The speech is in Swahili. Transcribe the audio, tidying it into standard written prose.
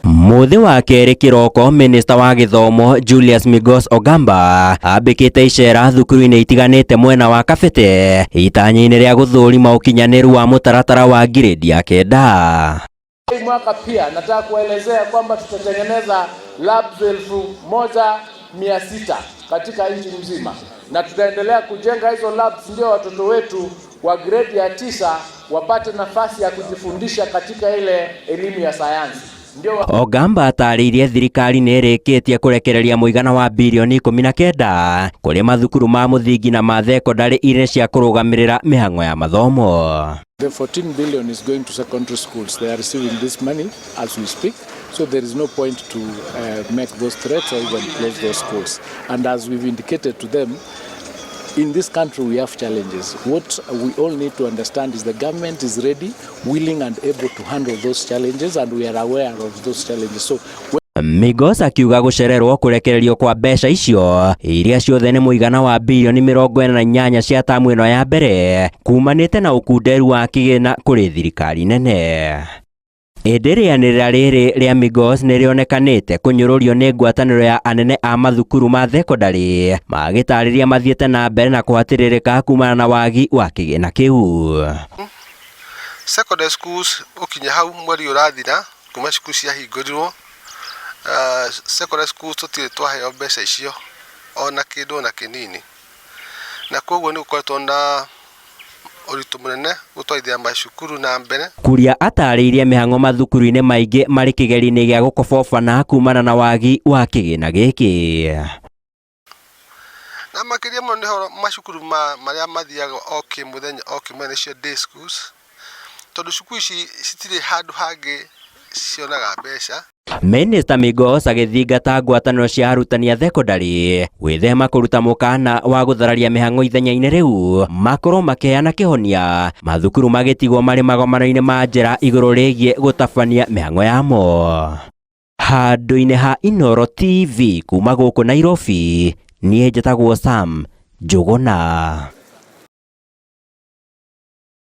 Muthi wa keri kiroko Minister wa Githomo Julius Migos Ogamba ambikite icera thukuru-ini itiganite mwena wa Kabete itanya-ini ria guthurima ukinyaniru wa mutaratara wa grade ya kenda. Mwaka pia nataka kuelezea kwamba tutatengeneza labs 1600 katika nchi mzima, na tutaendelea kujenga hizo labs ndio watoto wetu wa grade ya 9 wapate nafasi ya kujifundisha katika ile elimu ya sayansi. Ogamba atariirie thirikari nirikitie kurekereria muigana wa bilioni 19 kuri mathukuru ma muthingi na ma thekondarĩ iria cia kurugamirira mihango ya mathomo. The 14 billion is going to secondary schools. They are receiving this money as we speak, so there is no point to make those threats or even close those schools. And as we've indicated to them, in this country we have challenges. What we all need to understand is the government is ready, willing and able to handle those challenges, and we are aware of those challenges. So Migos akiuga gucererwo kurekererio kwa mbeca icio iria ciothe ni muigana wa bilioni 48 cia tamu ino ya mbere kumanite na ukunderu wa kigina kuri thirikari nene. Irianirira riri ria Migos nirionekanite kunyururio ni ngwataniro ya anene a mathukuru ma thekondari magitariria mathiete na mbere na kuhatiririka kumana na wagi wa kigina kiu. Secondary schools ukinya hau mweri urathira kuma cukuru cia hingurirwo secondary schools tutire twaheo mbeca icio ona kindu na kinini, na koguo ni gukoretwo na uritu munene gutwarithia macukuru na mbere. Kuria atariirie mihango mathukuru-ini maingi mari kigeri-ini gia gukobobana kumana na wagi wa kigina giki. Na makiria muno ni macukuru maria mathiaga o kimuthenya nicio day schools, tondu cukuru ici citire handu hangi cionaga mbeca. Minister Migos agithingata ngwataniro cia arutani a thekondari gwithema kuruta mukana wa guthararia mihango ithenya-ini riu makorwo makiheana kihonia mathukuru magitigwo mari magomano-ini ma njira iguru rigie gutabania mihango yamo. Handu-ini ha Inooro TV kuma guku Nairobi, nie njitagwo Sam Njuguna.